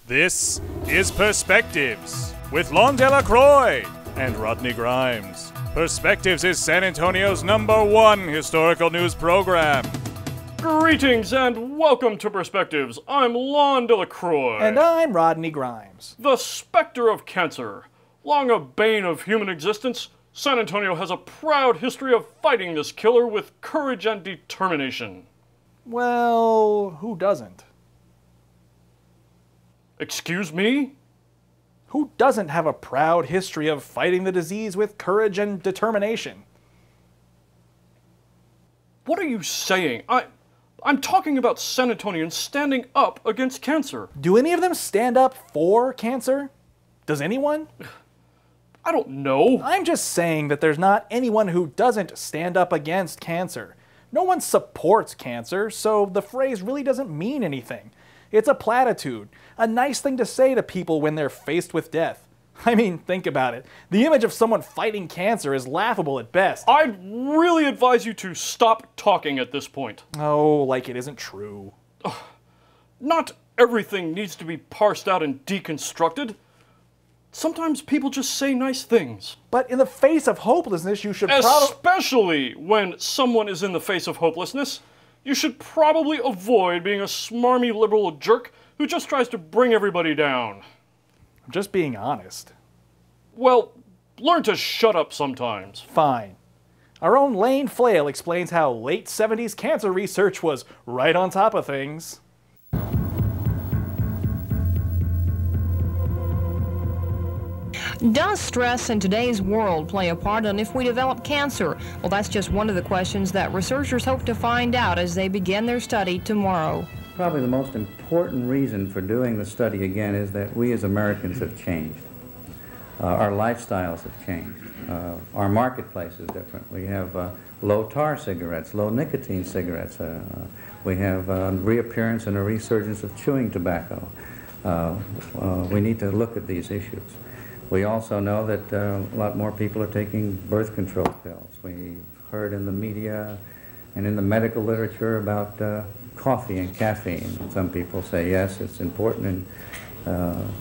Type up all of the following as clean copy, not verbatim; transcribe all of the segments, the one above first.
This is Perspectives with Laughn and Rodney Grimes. Perspectives is San Antonio's #1 historical news program. Greetings and welcome to Perspectives. I'm Laughn And I'm Rodney Grimes. The specter of cancer. Long a bane of human existence, San Antonio has a proud history of fighting this killer with courage and determination. Well, who doesn't? Excuse me? Who doesn't have a proud history of fighting the disease with courage and determination? What are you saying? I'm talking about San Antonians standing up against cancer. Do any of them stand up for cancer? Does anyone? I don't know. I'm just saying that there's not anyone who doesn't stand up against cancer. No one supports cancer, so the phrase really doesn't mean anything. It's a platitude, a nice thing to say to people when they're faced with death. I mean, think about it. The image of someone fighting cancer is laughable at best. I'd really advise you to stop talking at this point. Oh, like it isn't true. Not everything needs to be parsed out and deconstructed. Sometimes people just say nice things. But in the face of hopelessness, you should Especially when someone is in the face of hopelessness, you should probably avoid being a smarmy liberal jerk who just tries to bring everybody down. I'm just being honest. Well, learn to shut up sometimes. Fine. Our own Lane Flail explains how late 70s cancer research was right on top of things. Does stress in today's world play a part in if we develop cancer? Well, that's just one of the questions that researchers hope to find out as they begin their study tomorrow. Probably the most important reason for doing the study again is that we as Americans have changed. Our lifestyles have changed. Our marketplace is different. We have low tar cigarettes, low nicotine cigarettes. We have reappearance and a resurgence of chewing tobacco. We need to look at these issues. We also know that a lot more people are taking birth control pills. We've heard in the media and in the medical literature about coffee and caffeine. Some people say, yes, it's important in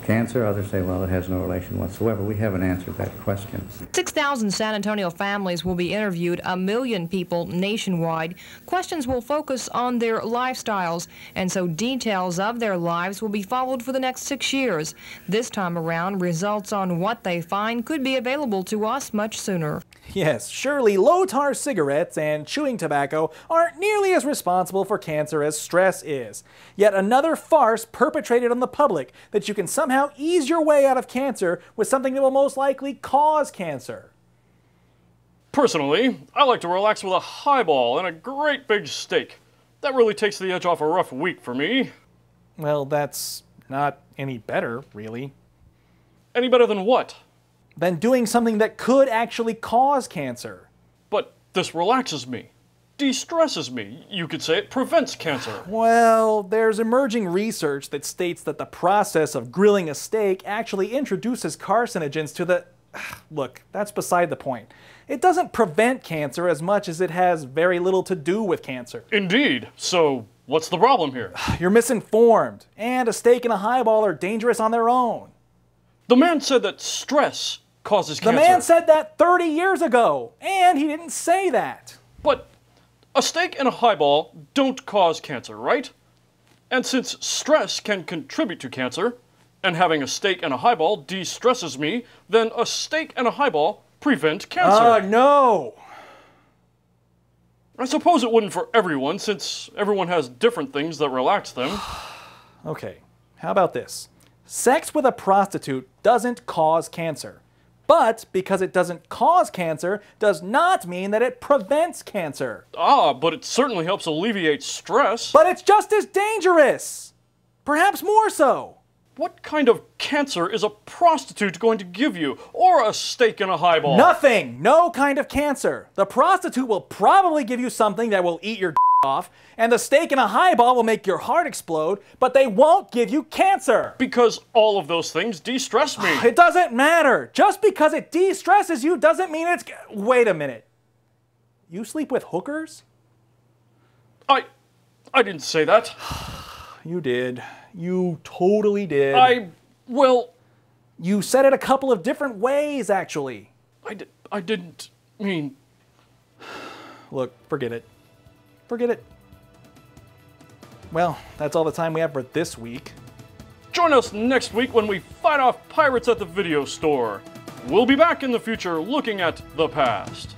cancer. Others say, well, it has no relation whatsoever. We haven't answered that question. 6,000 San Antonio families will be interviewed, 1 million people nationwide. Questions will focus on their lifestyles, and so details of their lives will be followed for the next 6 years. This time around, results on what they find could be available to us much sooner. Yes, surely low-tar cigarettes and chewing tobacco aren't nearly as responsible for cancer as stress is. Yet another farce perpetrated on the public that you can somehow ease your way out of cancer with something that will most likely cause cancer. Personally, I like to relax with a highball and a great big steak. That really takes the edge off a rough week for me. Well, that's not any better, really. Any better than what? Than doing something that could actually cause cancer. But this relaxes me, de-stresses me. You could say it prevents cancer. Well, there's emerging research that states that the process of grilling a steak actually introduces carcinogens to the... Look, that's beside the point. It doesn't prevent cancer as much as it has very little to do with cancer. Indeed. So, what's the problem here? You're misinformed, and a steak and a highball are dangerous on their own. The man said that stress causes cancer. The man said that 30 years ago, and he didn't say that. But a steak and a highball don't cause cancer, right? And since stress can contribute to cancer, and having a steak and a highball de-stresses me, then a steak and a highball prevent cancer. No! I suppose it wouldn't for everyone, since everyone has different things that relax them. Okay, how about this? Sex with a prostitute doesn't cause cancer. But because it doesn't cause cancer does not mean that it prevents cancer. But it certainly helps alleviate stress. But it's just as dangerous! Perhaps more so. What kind of cancer is a prostitute going to give you? Or a steak and a highball? Nothing! No kind of cancer. The prostitute will probably give you something that will eat your off, and the steak and a highball will make your heart explode, but they won't give you cancer. Because all of those things de-stress me. It doesn't matter. Just because it de-stresses you doesn't mean it's... Wait a minute. You sleep with hookers? I didn't say that. You did. You totally did. Well, You said it a couple of different ways, actually. I didn't mean... Look, forget it. Forget it. Well, that's all the time we have for this week. Join us next week when we fight off pirates at the video store. We'll be back in the future looking at the past.